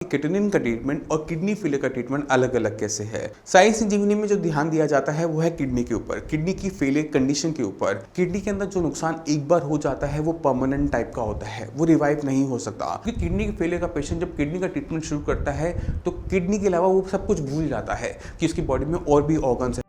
Kidney का treatment और kidney failure का ट्रीटमेंट अलग अलग कैसे है। साइंस इंजीनियरिंग में जो ध्यान दिया जाता है वो है किडनी के ऊपर, किडनी की फेलियर कंडीशन के ऊपर। किडनी के अंदर जो नुकसान एक बार हो जाता है वो परमानेंट टाइप का होता है, वो रिवाइव नहीं हो सकता। क्योंकि किडनी के फेलियर का पेशेंट जब किडनी का ट्रीटमेंट शुरू करता है तो किडनी के अलावा वो सब कुछ भूल जाता है कि उसकी बॉडी में और भी ऑर्गन्स है।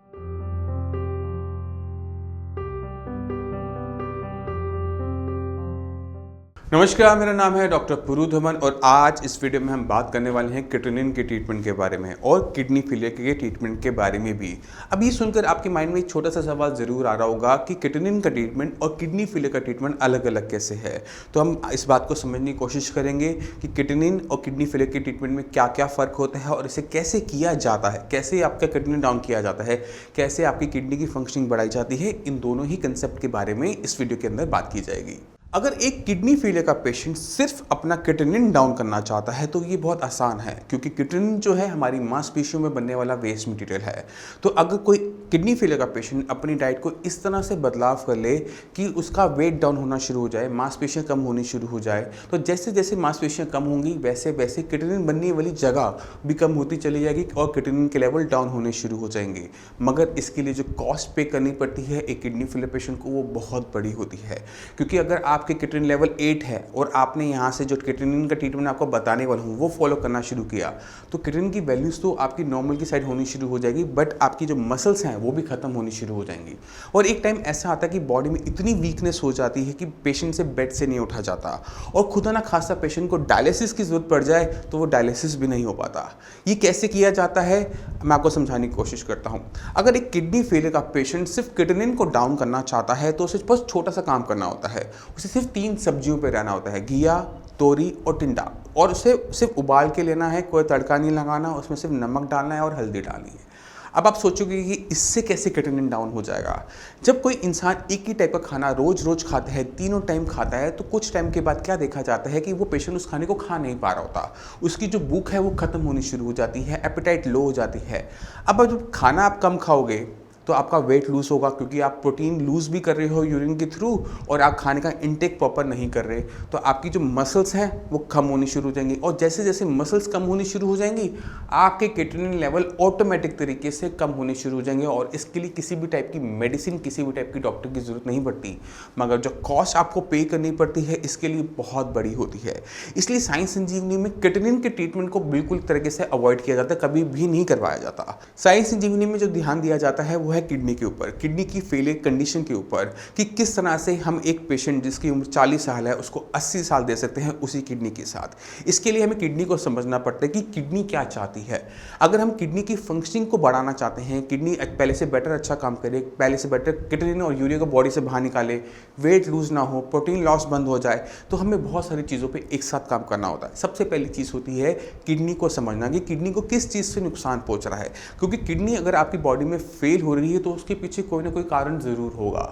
नमस्कार, मेरा नाम है डॉक्टर पुरुधमन और आज इस वीडियो में हम बात करने वाले हैं किडनी के ट्रीटमेंट के बारे में और किडनी फेलियर के ट्रीटमेंट के बारे में भी। अब ये सुनकर आपके माइंड में एक छोटा सा सवाल ज़रूर आ रहा होगा कि किडनी का ट्रीटमेंट और किडनी फेलियर का ट्रीटमेंट अलग अलग कैसे है। तो हम इस बात को समझने की कोशिश करेंगे कि किडनी और किडनी फेलियर के ट्रीटमेंट में क्या क्या फ़र्क होता है और इसे कैसे किया जाता है, कैसे आपका किडनी डाउन किया जाता है, कैसे आपकी किडनी की फंक्शनिंग बढ़ाई जाती है। इन दोनों ही कंसेप्ट के बारे में इस वीडियो के अंदर बात की जाएगी। अगर एक किडनी फेलियर का पेशेंट सिर्फ अपना किडनी डाउन करना चाहता है तो ये बहुत आसान है, क्योंकि किडनी जो है हमारी मांसपेशियों में बनने वाला वेस्ट मटेरियल है। तो अगर कोई किडनी फेलियर का पेशेंट अपनी डाइट को इस तरह से बदलाव कर ले कि उसका वेट डाउन होना शुरू हो जाए, मांसपेशियां कम होनी शुरू हो जाए, तो जैसे जैसे मांसपेशियां कम होंगी वैसे वैसे किडनी बनने वाली जगह भी कम होती चली जाएगी और किडनी के लेवल डाउन होने शुरू हो जाएंगे। मगर इसके लिए जो कॉस्ट पे करनी पड़ती है एक किडनी फेलियर पेशेंट को, वो बहुत बड़ी होती है। क्योंकि अगर आपके किडनी लेवल 8 है और आपने यहाँ से जो किडनी का ट्रीटमेंट आपको बताने वाला हूँ वो फॉलो करना शुरू किया, तो किडनी की वैल्यूज़ तो आपकी नॉर्मल की साइड होनी शुरू हो जाएगी, बट आपकी जो मसल्स हैं वो भी खत्म होनी शुरू हो जाएंगी। और एक टाइम ऐसा आता है कि बॉडी में इतनी वीकनेस हो जाती है कि पेशेंट से बेड से नहीं उठा जाता और खुदा ना खासा पेशेंट को डायलिसिस की जरूरत पड़ जाए तो वो डायलिसिस भी नहीं हो पाता। ये कैसे किया जाता है मैं आपको समझाने की कोशिश करता हूँ। अगर एक किडनी फेलियर का पेशेंट सिर्फ किडनी को डाउन करना चाहता है तो उसे बस छोटा सा काम करना होता है। उसे सिर्फ 3 सब्जियों पे रहना होता है, घिया, तोरी और टिंडा, और उसे सिर्फ उबाल के लेना है, कोई तड़का नहीं लगाना, उसमें सिर्फ नमक डालना है और हल्दी डालनी है। अब आप सोचोगे कि इससे कैसे किडनी डाउन हो जाएगा। जब कोई इंसान एक ही टाइप का खाना रोज रोज खाता है, तीनों टाइम खाता है, तो कुछ टाइम के बाद क्या देखा जाता है कि वो पेशेंट उस खाने को खा नहीं पा रहा होता, उसकी जो भूख है वो खत्म होनी शुरू हो जाती है, एपेटाइट लो हो जाती है। अब जब खाना आप कम खाओगे तो आपका वेट लूज होगा, क्योंकि आप प्रोटीन लूज भी कर रहे हो यूरिन के थ्रू और आप खाने का इंटेक प्रॉपर नहीं कर रहे, तो आपकी जो मसल्स हैं वो कम होनी शुरू हो जाएंगी। और जैसे जैसे मसल्स कम होनी शुरू हो जाएंगी आपके किडनी लेवल ऑटोमेटिक तरीके से कम होने शुरू हो जाएंगे और इसके लिए किसी भी टाइप की मेडिसिन, किसी भी टाइप की डॉक्टर की जरूरत नहीं पड़ती। मगर जो कॉस्ट आपको पे करनी पड़ती है इसके लिए बहुत बड़ी होती है। इसलिए साइंस इंजीनियरिंग में किडनी के ट्रीटमेंट को बिल्कुल तरीके से अवॉइड किया जाता है, कभी भी नहीं करवाया जाता। साइंस इंजीनियरिंग में जो ध्यान दिया जाता है वो है किडनी के ऊपर, किडनी की फेलियर कंडीशन के ऊपर, कि किस तरह से हम एक पेशेंट जिसकी उम्र 40 साल है उसको 80 साल दे सकते हैं उसी किडनी के साथ। इसके लिए हमें किडनी को समझना पड़ता है कि किडनी क्या चाहती है। अगर हम किडनी की फंक्शनिंग को बढ़ाना चाहते हैं, किडनी पहले से बेटर अच्छा काम करे, पहले से बेटर किडनी और यूरिया को बॉडी से बाहर निकाले, वेट लूज ना हो, प्रोटीन लॉस बंद हो जाए, तो हमें बहुत सारी चीज़ों पे एक साथ काम करना होता है। सबसे पहली चीज़ होती है किडनी को समझना कि किडनी को किस चीज़ से नुकसान पहुंच रहा है। क्योंकि किडनी अगर आपकी बॉडी में फेल हो रही है तो उसके पीछे कोई ना कोई कारण ज़रूर होगा।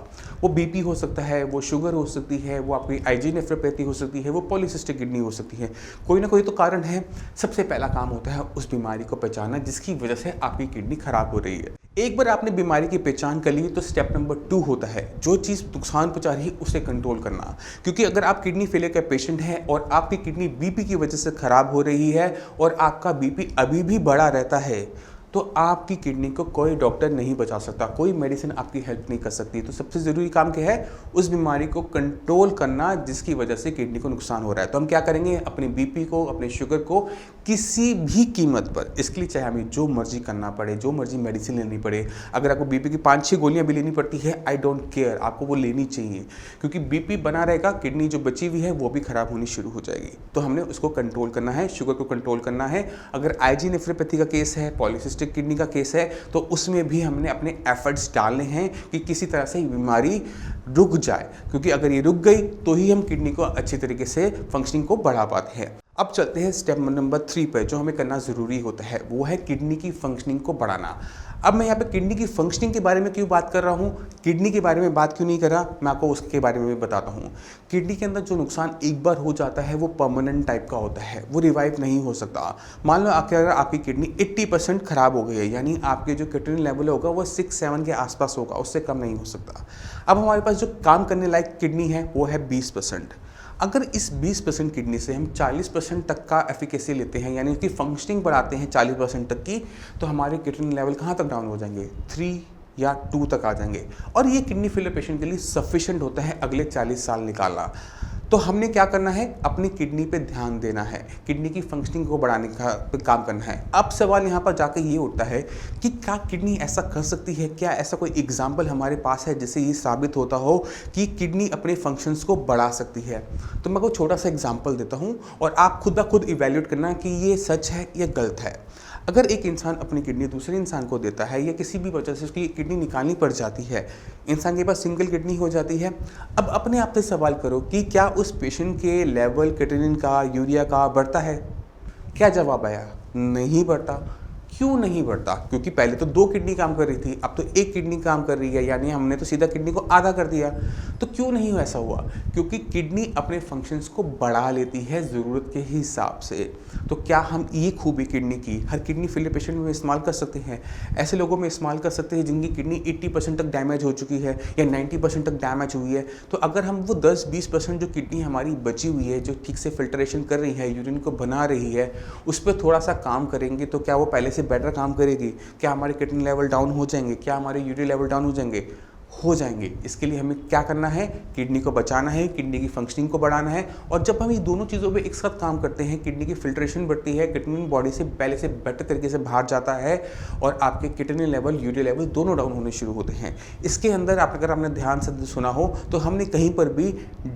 वो बीपी हो सकता है, वो शुगर हो सकती है, वो आपकी आईजी नेफ्रोपैथी हो सकती है, वो पॉलीसिस्टिक किडनी हो सकती है, कोई ना कोई तो कारण है। सबसे पहला काम होता है उस बीमारी को पहचानना जिसकी वजह से आपकी किडनी खराब हो रही है। एक बार आपने बीमारी की पहचान कर ली तो स्टेप नंबर 2 होता है जो चीज़ नुकसान पहुंचा रही है उसे कंट्रोल करना। क्योंकि अगर आप किडनी फेलियर का पेशेंट हैं और आपकी किडनी बीपी की वजह से खराब हो रही है और आपका बीपी अभी भी बढ़ा रहता है तो आपकी किडनी को कोई डॉक्टर नहीं बचा सकता, कोई मेडिसिन आपकी हेल्प नहीं कर सकती। तो सबसे ज़रूरी काम क्या है, उस बीमारी को कंट्रोल करना जिसकी वजह से किडनी को नुकसान हो रहा है। तो हम क्या करेंगे, अपने बीपी को, अपने शुगर को किसी भी कीमत पर, इसके लिए चाहे हमें जो मर्जी करना पड़े, जो मर्जी मेडिसिन लेनी पड़े, अगर आपको बीपी की 5-6 गोलियां भी लेनी पड़ती है, आई डोंट केयर, आपको वो लेनी चाहिए। क्योंकि बीपी बना रहेगा, किडनी जो बची हुई है वो भी खराब होनी शुरू हो जाएगी। तो हमने उसको कंट्रोल करना है, शुगर को कंट्रोल करना है। अगर आईजी नेफ्रोपैथी का केस है, पॉलीसिस्टिक किडनी का केस है, तो उसमें भी हमने अपने एफर्ट्स डालने हैं कि किसी तरह से बीमारी रुक जाए। क्योंकि अगर ये रुक गई तो ही हम किडनी को अच्छी तरीके से फंक्शनिंग को बढ़ा पाते हैं। अब चलते हैं स्टेप नंबर 3 पर, जो हमें करना ज़रूरी होता है वो है किडनी की फंक्शनिंग को बढ़ाना। अब मैं यहाँ पे किडनी की फंक्शनिंग के बारे में क्यों बात कर रहा हूँ, किडनी के बारे में बात क्यों नहीं कर रहा, मैं आपको उसके बारे में भी बताता हूँ। किडनी के अंदर जो नुकसान एक बार हो जाता है वो परमानेंट टाइप का होता है, वो रिवाइव नहीं हो सकता। मान लो अगर आपकी किडनी 80% खराब हो गई है, यानी आपके जो किडनी लेवल होगा वो 6-7 के आसपास होगा, उससे कम नहीं हो सकता। अब हमारे पास जो काम करने लायक किडनी है वो है 20%। अगर इस 20% किडनी से हम 40% तक का एफिकेसी लेते हैं, यानी उसकी फंक्शनिंग बढ़ाते हैं 40% तक की, तो हमारे किडनी लेवल कहाँ तक डाउन हो जाएंगे? 3 या 2 तक आ जाएंगे। और ये किडनी फेलियर पेशेंट के लिए सफिशिएंट होता है अगले 40 साल निकालना। तो हमने क्या करना है? अपनी किडनी पे ध्यान देना है, किडनी की फंक्शनिंग को बढ़ाने का काम करना है। अब सवाल यहाँ पर जाकर ये उठता है कि क्या किडनी ऐसा कर सकती है? क्या ऐसा कोई एग्जाम्पल हमारे पास है जिससे ये साबित होता हो कि किडनी अपने फंक्शंस को बढ़ा सकती है? तो मैं कोई छोटा सा एग्जाम्पल देता हूँ और आप खुद ब खुद इवेल्यूएट करना कि ये सच है या गलत है। अगर एक इंसान अपनी किडनी दूसरे इंसान को देता है या किसी भी वजह से उसकी किडनी निकालनी पड़ जाती है, इंसान के पास सिंगल किडनी हो जाती है, अब अपने आप से सवाल करो कि क्या उस पेशेंट के लेवल क्रिएटिनिन का, यूरिया का बढ़ता है? क्या जवाब आया? नहीं बढ़ता। क्यों नहीं बढ़ता? क्योंकि पहले तो 2 किडनी काम कर रही थी, अब तो 1 किडनी काम कर रही है, यानी हमने तो सीधा किडनी को आधा कर दिया। तो क्यों नहीं ऐसा हुआ? क्योंकि किडनी अपने फंक्शंस को बढ़ा लेती है ज़रूरत के हिसाब से। तो क्या हम ये खूबी किडनी की हर किडनी फेलियर पेशेंट में इस्तेमाल कर सकते हैं? ऐसे लोगों में इस्तेमाल कर सकते हैं जिनकी किडनी 80% तक डैमेज हो चुकी है या 90% तक डैमेज हुई है। तो अगर हम वो 10-20% जो किडनी हमारी बची हुई है, जो ठीक से फिल्ट्रेशन कर रही है, यूरिन को बना रही है, उस पर थोड़ा सा काम करेंगे, तो क्या वो पहले से बेटर काम करेगी? क्या हमारे किडनी लेवल डाउन हो जाएंगे? क्या हमारे यूरिया लेवल डाउन हो जाएंगे? हो जाएंगे। इसके लिए हमें क्या करना है? किडनी को बचाना है, किडनी की फंक्शनिंग को बढ़ाना है। और जब हम ये दोनों चीज़ों पे एक साथ काम करते हैं, किडनी की फिल्ट्रेशन बढ़ती है, किडनी बॉडी से पहले से बेटर तरीके से बाहर जाता है और आपके किडनी लेवल, यूरिया लेवल दोनों डाउन होने शुरू होते हैं। इसके अंदर अगर आपने ध्यान से सुना हो तो हमने कहीं पर भी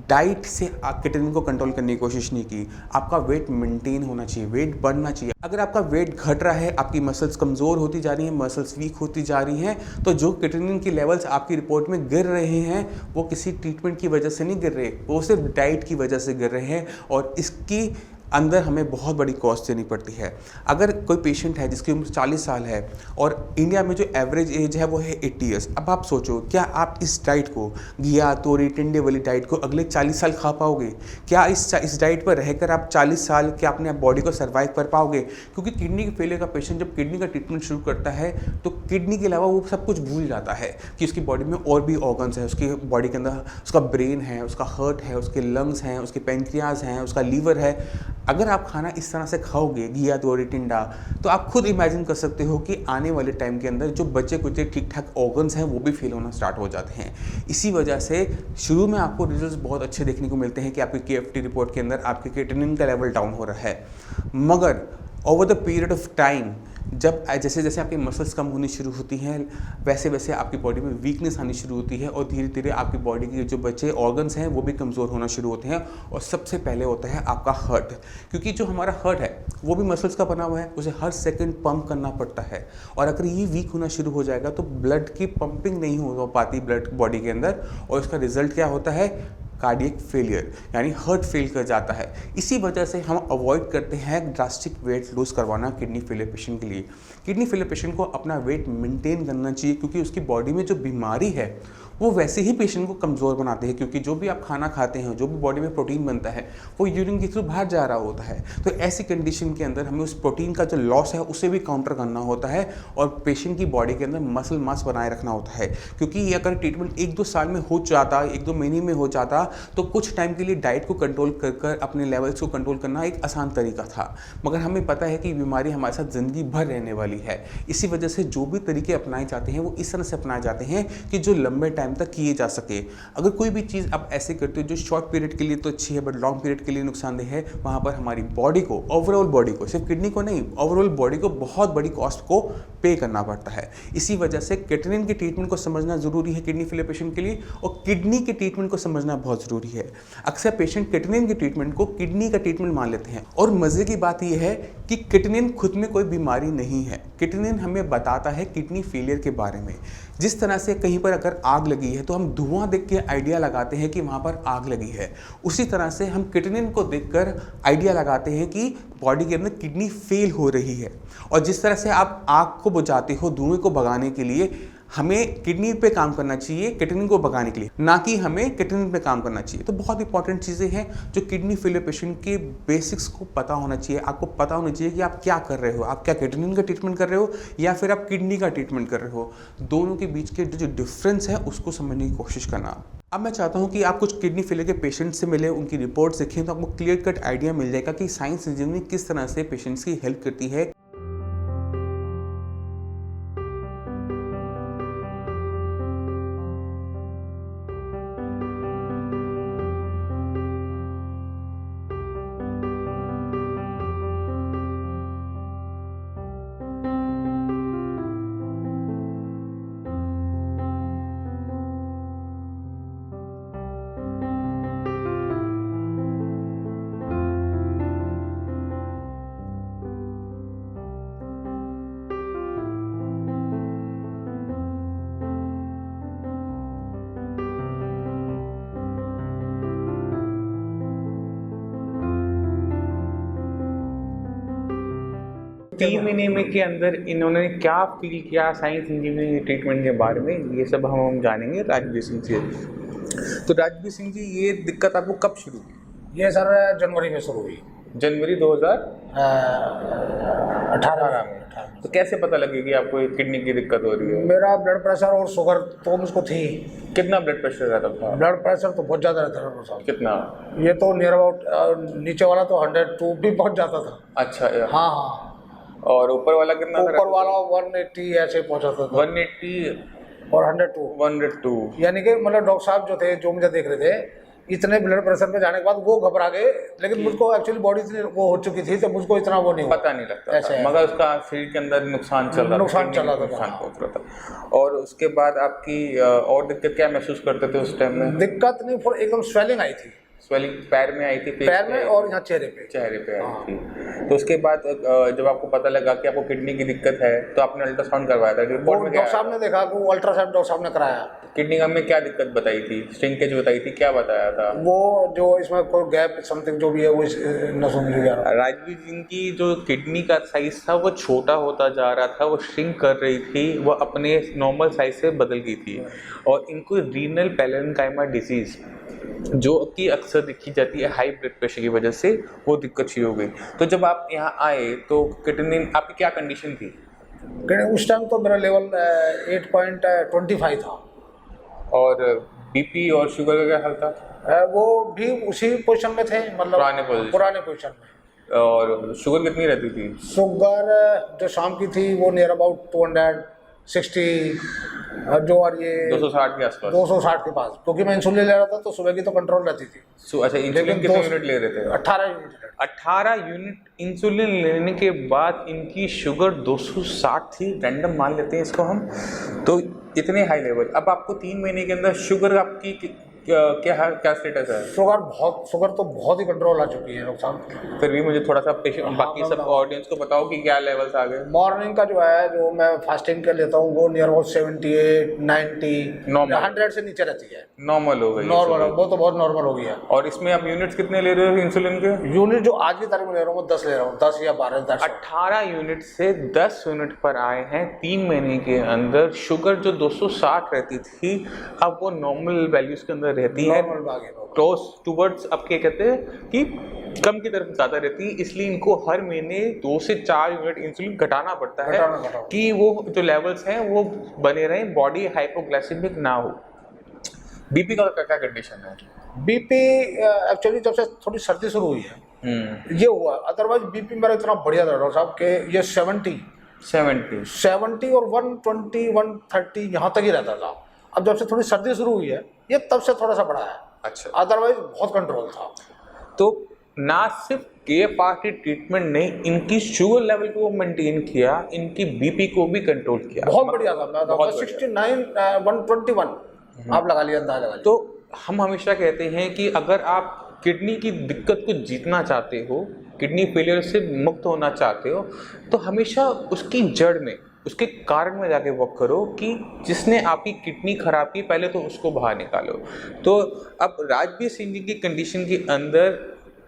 डाइट से किडनी को कंट्रोल करने की कोशिश नहीं की। आपका वेट मेंटेन होना चाहिए, वेट बढ़ना चाहिए। अगर आपका वेट घट रहा है, आपकी मसल्स कमज़ोर होती जा रही हैं, मसल्स वीक होती जा रही हैं, तो जो क्रिएटिनिन की लेवल्स आपकी रिपोर्ट में गिर रहे हैं वो किसी ट्रीटमेंट की वजह से नहीं गिर रहे, वो सिर्फ डाइट की वजह से गिर रहे हैं। और इसकी अंदर हमें बहुत बड़ी कॉस्ट देनी पड़ती है। अगर कोई पेशेंट है जिसकी उम्र 40 साल है और इंडिया में जो एवरेज एज है वो है 80 ईयर्स, अब आप सोचो क्या आप इस डाइट को, घिया तोरी टिंडे वाली डाइट को अगले 40 साल खा पाओगे? क्या इस डाइट पर रहकर आप 40 साल क्या अपने बॉडी को सर्वाइव कर पाओगे? क्योंकि किडनी के फेलियर का पेशेंट जब किडनी का ट्रीटमेंट शुरू करता है तो किडनी के अलावा वो सब कुछ भूल जाता है कि उसकी बॉडी में और भी ऑर्गन्स हैं, उसकी बॉडी के अंदर उसका ब्रेन है, उसका हार्ट है, उसके लंग्स हैं, उसके पेनक्रियाज हैं, उसका लीवर है। अगर आप खाना इस तरह से खाओगे, घिया तोरी टिंडा, तो आप खुद इमेजिन कर सकते हो कि आने वाले टाइम के अंदर जो बचे कुछ ठीक ठाक ऑर्गन्स हैं वो भी फेल होना स्टार्ट हो जाते हैं। इसी वजह से शुरू में आपको रिजल्ट्स बहुत अच्छे देखने को मिलते हैं कि आपकी केएफटी रिपोर्ट के अंदर आपके क्रिएटिनिन का लेवल डाउन हो रहा है, मगर over the period of time जब जैसे जैसे आपकी मसल्स कम होनी शुरू होती हैं वैसे वैसे आपकी बॉडी में वीकनेस आनी शुरू होती है और धीरे धीरे आपकी बॉडी के जो बचे ऑर्गन्स हैं वो भी कमज़ोर होना शुरू होते हैं। और सबसे पहले होता है आपका हार्ट, क्योंकि जो हमारा हार्ट है वो भी मसल्स का बना हुआ है, उसे हर सेकंड पंप करना पड़ता है। और अगर ये वीक होना शुरू हो जाएगा तो ब्लड की पंपिंग नहीं हो पाती ब्लड बॉडी के अंदर, और इसका रिजल्ट क्या होता है? कार्डियक फेलियर, यानी हार्ट फेल कर जाता है। इसी वजह से हम अवॉइड करते हैं ड्रास्टिक वेट लूज़ करवाना किडनी फेलियर पेशेंट के लिए। किडनी फेलियर पेशेंट को अपना वेट मेंटेन करना चाहिए, क्योंकि उसकी बॉडी में जो बीमारी है वो वैसे ही पेशेंट को कमज़ोर बनाते हैं, क्योंकि जो भी आप खाना खाते हैं, जो भी बॉडी में प्रोटीन बनता है वो यूरिन के थ्रू बाहर जा रहा होता है। तो ऐसी कंडीशन के अंदर हमें उस प्रोटीन का जो लॉस है उसे भी काउंटर करना होता है और पेशेंट की बॉडी के अंदर मसल मास बनाए रखना होता है। क्योंकि ये अगर ट्रीटमेंट 1-2 साल में हो जाता, 1-2 महीने में हो जाता, तो कुछ टाइम के लिए डाइट को कंट्रोल कर अपने लेवल्स को कंट्रोल करना एक आसान तरीका था, मगर हमें पता है कि बीमारी हमारे साथ ज़िंदगी भर रहने वाली है। इसी वजह से जो भी तरीके अपनाए जाते हैं वो इस तरह से अपनाए जाते हैं कि जो लंबे टाइम तक किए जा सके। अगर कोई भी चीज़ आप ऐसे करते हो जो शॉर्ट पीरियड के लिए तो अच्छी है बट लॉन्ग पीरियड के लिए नुकसानदेह है, वहाँ पर हमारी बॉडी को, ओवरऑल बॉडी को, सिर्फ किडनी को नहीं, ओवरऑल बॉडी को बहुत बड़ी कॉस्ट को पे करना पड़ता है। इसी वजह से क्रिएटिनिन के ट्रीटमेंट को समझना ज़रूरी है किडनी फेलियर पेशेंट के लिए, और किडनी के ट्रीटमेंट को समझना बहुत ज़रूरी है। अक्सर पेशेंट क्रिएटिनिन के ट्रीटमेंट को किडनी का ट्रीटमेंट मान लेते हैं, और मज़े की बात यह है कि क्रिएटिनिन खुद में कोई बीमारी नहीं है। क्रिएटिनिन हमें बताता है किडनी फेलियर के बारे में। जिस तरह से कहीं पर अगर आग लगी है तो हम धुआं देख के आइडिया लगाते हैं कि वहाँ पर आग लगी है, उसी तरह से हम क्रिएटिनिन को देखकर आइडिया लगाते हैं कि बॉडी के अंदर किडनी फेल हो रही है। और जिस तरह से आप आग को बुझाते हो धुएं को भगाने के लिए, हमें किडनी पे काम करना चाहिए क्रिएटिनिन को भगाने के लिए, ना कि हमें क्रिएटिनिन पे काम करना चाहिए। तो बहुत इंपॉर्टेंट चीज़ें हैं जो किडनी फेलियर पेशेंट के बेसिक्स को पता होना चाहिए। आपको पता होना चाहिए कि आप क्या कर रहे हो, आप क्या क्रिएटिनिन का ट्रीटमेंट कर रहे हो या फिर आप किडनी का ट्रीटमेंट कर रहे हो। दोनों के बीच के जो डिफरेंस है उसको समझने की कोशिश करना। अब मैं चाहता हूं कि आप कुछ किडनी फेलियर के पेशेंट से मिले, उनकी रिपोर्ट देखें, तो आपको क्लियर कट आइडिया मिल जाएगा कि साइंस इंजीनियरिंग किस तरह से पेशेंट्स की हेल्प करती है। तीन महीने में के अंदर इन्होंने क्या फील किया साइंस इंजीनियरिंग ट्रीटमेंट के बारे में, ये सब हम जानेंगे राजवीर सिंह से। तो राजवीर सिंह जी, ये दिक्कत आपको कब शुरू हुई? ये सर जनवरी में शुरू हुई, जनवरी 2018 में। तो कैसे पता लगे कि आपको किडनी की दिक्कत हो रही है? मेरा ब्लड प्रेशर और शुगर तो मुझको थी। कितना ब्लड प्रेशर रहता था? ब्लड प्रेशर तो बहुत ज़्यादा रहता था साहब। कितना? ये तो नियर अबाउट नीचे वाला तो 102 भी पहुँच जाता था। अच्छा, हाँ हाँ। और ऊपर वाला कितना? ऊपर वाला 180 ऐसे पहुँचाता था। 180 और 102 यानी कि मतलब डॉक्टर साहब जो थे, जो मुझे देख रहे थे, इतने ब्लड प्रेशर पे जाने के बाद वो घबरा गए, लेकिन मुझको एक्चुअली बॉडी इतनी वो हो चुकी थी तो मुझको इतना वो नहीं पता नहीं लगता था, मगर उसका शरीर के अंदर नुकसान चल रहा था, नुकसान पहुंच रहा था। और उसके बाद आपकी और दिक्कत क्या महसूस करते थे उस टाइम में? दिक्कत नहीं, एकदम स्वेलिंग आई थी। स्वेलिंग पैर में आई थी? पैर में और यहाँ चेहरे पे आई थी। तो उसके बाद जब आपको पता लगा कि आपको किडनी की दिक्कत है तो आपने अल्ट्रासाउंड करवाया था? रिपोर्ट में डॉक्टर साहब ने देखा कि अल्ट्रासाउंड डॉक्टर साहब ने कराया। किडनी में क्या दिक्कत बताई थी? श्रिंकेज बताई थी? क्या बताया था? वो जो इसमें कोई गैप समथिंग जो भी है वो नसों में गया। राजवीर सिंह की जो किडनी का साइज था वो छोटा होता जा रहा था, वो श्रिंक कर रही थी, वो अपने नॉर्मल साइज से बदल गई थी। और इनको रीनल पैरेन्काइमा डिजीज़ जो कि अक्सर देखी जाती है हाई ब्लड प्रेशर की वजह से, वो दिक्कत शुरू हो गई। तो जब आप यहाँ आए तो क्रिएटिनिन आपकी क्या कंडीशन थी? उस टाइम तो मेरा लेवल 8.25 था। और बीपी और शुगर का क्या हाल था? वो भी उसी पोजीशन में थे, मतलब पुराने पोजीशन में। और शुगर कितनी रहती थी? शुगर जो शाम की थी वो नियर अबाउट 260, जो और ये 260 के आसपास, 260 के पास, क्योंकि मैं इंसुलिन ले रहा था तो सुबह की तो कंट्रोल रहती थी। अच्छा, इंसुलिन कितने यूनिट ले रहे थे? 18 यूनिट। 18 यूनिट इंसुलिन लेने के बाद इनकी शुगर 260 थी, रैंडम मान लेते हैं इसको हम, तो इतने हाई लेवल। अब आपको 3 महीने के अंदर शुगर आपकी क्या स्टेटस है? शुगर तो बहुत ही कंट्रोल आ चुकी है डॉक्टर साहब। फिर भी मुझे थोड़ा सा बाकी सब ऑडियंस को बताओ कि क्या लेवल्स आ गए। मॉर्निंग का जो है, जो मैं फास्टिंग कर लेता हूँ, वो नियर अबाउट 78, 90, 100 से नीचे रहती है। नॉर्मल हो गई? नॉर्मल, वो तो बहुत नॉर्मल हो गया। और इसमें आप यूनिट्स कितने ले रहे हो इंसुलिन के? यूनिट जो आज की तारीख में ले रहा हूँ 10 ले रहा हूँ, 10 या 12, 18 यूनिट से 10 यूनिट पर आए हैं 3 महीने के अंदर। शुगर जो 260 रहती थी अब वो नॉर्मल वैल्यूज के अंदर रहती है, क्लोज टूवर्ड्स, अब क्या कहते हैं कि कम की तरफ ज़्यादा रहती है। इसलिए इनको हर महीने 2 से 4 यूनिट इंसुलिन घटाना पड़ता है कि वो जो लेवल्स हैं वो बने रहें, बॉडी हाइपोग्लाइसेमिक ना हो। बीपी का क्या कंडीशन है? बीपी एक्चुअली जब से थोड़ी सर्दी शुरू हुई है ये हुआ, अदरवाइज बीपी मेरा इतना बढ़िया था डॉक्टर साहब के ये 70 और 120, 130 यहाँ तक ही रहता था। अब जब से थोड़ी सर्दी शुरू हुई है ये तब से थोड़ा सा बढ़ा है। अच्छा, अदरवाइज बहुत कंट्रोल था। तो ना सिर्फ KFR की ट्रीटमेंट ने इनकी शुगर लेवल को मेंटेन किया, इनकी बीपी को भी कंट्रोल किया। बहुत बढ़िया था। 69, 121 आप लगा लिया, अंदाजा लगा लिया। तो हम हमेशा कहते हैं कि अगर आप किडनी की दिक्कत को जीतना चाहते हो, किडनी फेलियर से मुक्त होना चाहते हो, तो हमेशा उसकी जड़ में, उसके कारण में जाके वर्क करो कि जिसने आपकी किडनी खराब की पहले तो उसको बाहर निकालो। तो अब राजवीर सिंह जी की कंडीशन के अंदर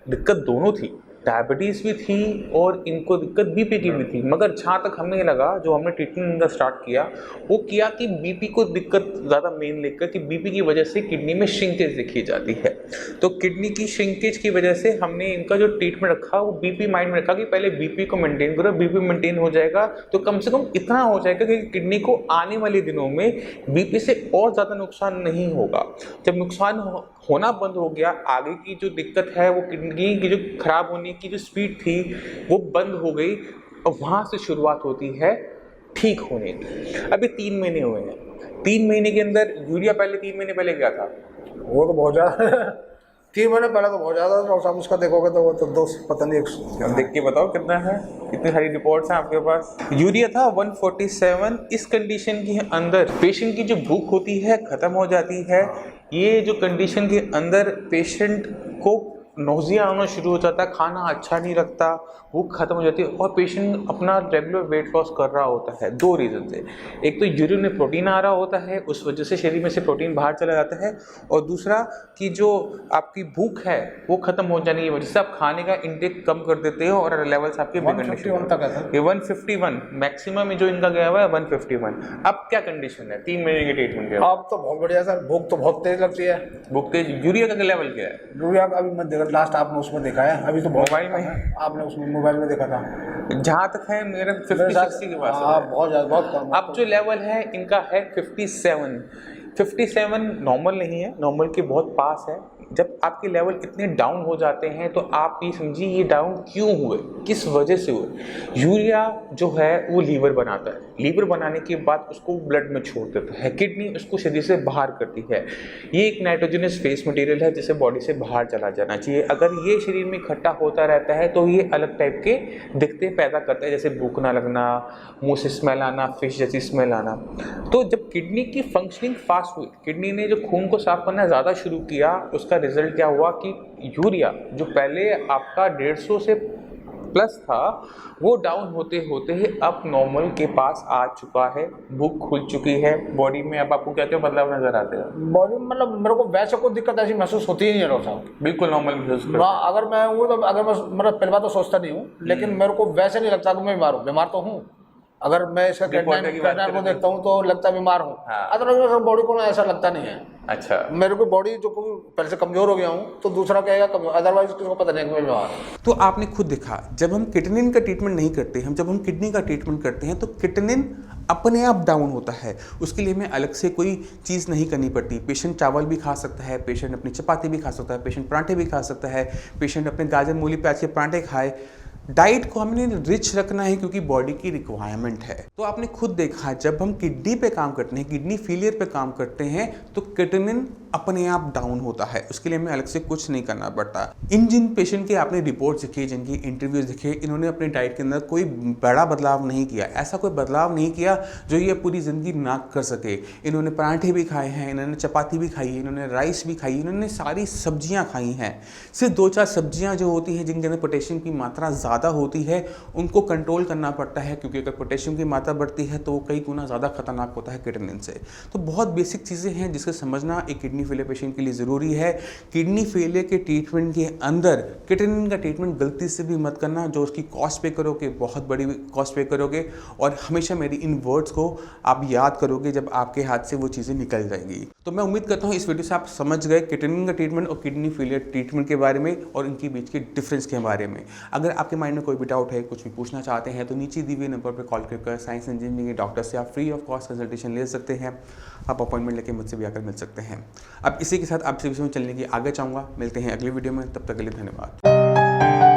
दिक्कत दोनों थी, डायबिटीज़ भी थी और इनको दिक्कत बीपी की भी थी। मगर जहाँ तक हमें लगा, जो हमने ट्रीटमेंट इनका स्टार्ट किया, वो किया कि बीपी को दिक्कत ज़्यादा मेन लेकर कि बीपी की वजह से किडनी में श्रिंकेज दिखी जाती है। तो किडनी की श्रिंकेज की वजह से हमने इनका जो ट्रीटमेंट रखा वो बीपी माइंड में रखा कि पहले बीपी को मेंटेन करो, बीपी मेंटेन हो जाएगा तो कम से कम इतना हो जाएगा कि किडनी को आने वाले दिनों में बीपी से और ज़्यादा नुकसान नहीं होगा। जब नुकसान होना बंद हो गया, आगे की जो दिक्कत है वो किडनी की जो खराब होने की जो स्पीड थी वो बंद हो गई और वहाँ से शुरुआत होती है ठीक होने की। अभी 3 महीने हुए हैं, 3 महीने के अंदर यूरिया पहले 3 महीने पहले क्या था? वो तो बहुत ज़्यादा 3 महीने पहले तो बहुत ज़्यादा था। आप उसका देखोगे तो वो तो 2 पता नहीं 100 देख के बताओ कितना है, कितनी सारी रिपोर्ट्स हैं आपके पास। यूरिया था 147। इस कंडीशन के अंदर पेशेंट की जो भूख होती है खत्म हो जाती है। ये जो कंडीशन के अंदर पेशेंट को नोजिया आना शुरू हो जाता है, खाना अच्छा नहीं लगता, भूख खत्म हो जाती है और पेशेंट अपना रेगुलर वेट लॉस कर रहा होता है। 2 रीज़न से, एक तो यूरिन में प्रोटीन आ रहा होता है, उस वजह से शरीर में से प्रोटीन बाहर चला जाता है, और दूसरा कि जो आपकी भूख है वो खत्म हो जाने की वजह से आप खाने का इंटेक कम कर देते हो और लेवल्स आपके बिगड़ने शुरू होते हैं। ये 151 मैक्सिमम में जो इनका गया हुआ है 151। अब क्या कंडीशन है 3 महीने के ट्रीटमेंट के? अब तो बहुत बढ़िया सर, भूख तो बहुत तेज लगती है। भूख तेज। यूरिया का लेवल क्या है? यूरिया का अभी मैं लास्ट आपने उसमें देखा है, अभी तो मोबाइल में आपने उसमें मोबाइल में देखा था। जहाँ तक है मेरा 50-60 के पास है। बहुत ज़्यादा, बहुत कम। अब जो लेवल है इनका है 57 नॉर्मल नहीं है, नॉर्मल के बहुत पास है। जब आपके लेवल इतने डाउन हो जाते हैं तो आप ये समझिए ये डाउन क्यों हुए, किस वजह से हुए। यूरिया जो है वो लीवर बनाता है, लीवर बनाने के बाद उसको ब्लड में छोड़ देता है, किडनी उसको शरीर से बाहर करती है। ये एक नाइट्रोजनस फेस मटेरियल है जिसे बॉडी से बाहर चला जाना चाहिए। अगर ये शरीर में इकट्ठा होता रहता है तो ये अलग टाइप के दिक्कतें पैदा करता है, जैसे भूख ना लगना, मुँह से स्मेल आना, फिश जैसी स्मेल आना। तो जब किडनी की फंक्शनिंग फास्ट हुई, किडनी ने जो खून को साफ करना ज़्यादा शुरू किया, उसका रिजल्ट क्या हुआ कि यूरिया जो पहले आपका 150 से प्लस था वो डाउन होते होते ही अब नॉर्मल के पास आ चुका है। भूख खुल चुकी है बॉडी में। अब आपको कहते हो बदलाव नजर आते हैं बॉडी में? मतलब मेरे को वैसे कोई दिक्कत ऐसी महसूस होती ही नहीं है डॉक्टर साहब, बिल्कुल नॉर्मल महसूस करते हैं। अगर मैं हूँ तो अगर मैं मतलब पहली बात तो सोचता नहीं हूँ, लेकिन मेरे को वैसे नहीं लगता कि मैं बीमार हूँ। बीमार तो हूँ, अगर मैं इसका कैटनाइन को देखता हूँ तो लगता है बीमार हूँ। अदरवाइज बॉडी को ऐसा लगता नहीं है। अच्छा, मेरे को बॉडी जो पहले से कमजोर हो गया हूँ तो दूसरा कहेगा कमजोर, अदरवाइज किसी को पता नहीं कि मैं बीमार हूँ। तो आपने खुद देखा, जब हम किडनी का ट्रीटमेंट नहीं करते, जब हम किडनी का ट्रीटमेंट करते हैं तो किडनी अपने आप डाउन होता है। उसके लिए हमें अलग से कोई चीज़ नहीं करनी पड़ती। पेशेंट चावल भी खा सकता है, पेशेंट अपनी चपाती भी खा सकता है, पेशेंट पराठे भी खा सकता है, पेशेंट अपने गाजर मूली प्याज के पराठे खाए। डाइट को हमने रिच रखना है क्योंकि बॉडी की रिक्वायरमेंट है। तो आपने खुद देखा, जब हम किडनी पे काम करते हैं, किडनी फेलियर पे काम करते हैं तो किडनी अपने आप डाउन होता है। उसके लिए हमें अलग से कुछ नहीं करना पड़ता। जिन पेशेंट के आपने रिपोर्ट दिखे, जिनकी इंटरव्यूज दिखे, इन्होंने अपने डाइट के अंदर कोई बड़ा बदलाव नहीं किया। ऐसा कोई बदलाव नहीं किया जो ये पूरी ज़िंदगी ना कर सके। इन्होंने पराठे भी खाए हैं, इन्होंने चपाती भी खाई है, इन्होंने राइस भी खाई, इन्होंने सारी सब्जियाँ खाई हैं। सिर्फ 2-4 सब्जियाँ जो होती हैं जिनके अंदर पोटेशियम की मात्रा ज़्यादा होती है उनको कंट्रोल करना पड़ता है, क्योंकि अगर पोटेशियम की मात्रा बढ़ती है तो वो कई गुना ज़्यादा खतरनाक होता है किडनी से। तो बहुत बेसिक चीज़ें हैं जिसको समझना एक किडनी फेलियर पेशेंट के लिए ज़रूरी है। किडनी फेलियर के ट्रीटमेंट के अंदर किडनी का ट्रीटमेंट गलती से भी मत करना। जो उसकी कॉस्ट पे करोगे, बहुत बड़ी कॉस्ट पे करोगे, और हमेशा मेरी इन वर्ड्स को आप याद करोगे जब आपके हाथ से वो चीज़ें निकल जाएंगी। तो मैं उम्मीद करता हूँ इस वीडियो से आप समझ गए किडनी का ट्रीटमेंट और किडनी फेलियर ट्रीटमेंट के बारे में और इनके बीच के डिफरेंस के बारे में। अगर आपके माइंड में कोई भी डाउट है, कुछ भी पूछना चाहते हैं तो नीचे दिए हुए नंबर पर कॉल कर साइंस इंजीनियरिंग के डॉक्टर से आप फ्री ऑफ कॉस्ट कंसल्टेशन ले सकते हैं। आप अपॉइंटमेंट लेके मुझसे भी आकर मिल सकते हैं। अब इसी के साथ आपसे विषय में चलने की आगे चाहूँगा। मिलते हैं अगली वीडियो में, तब तक के लिए धन्यवाद।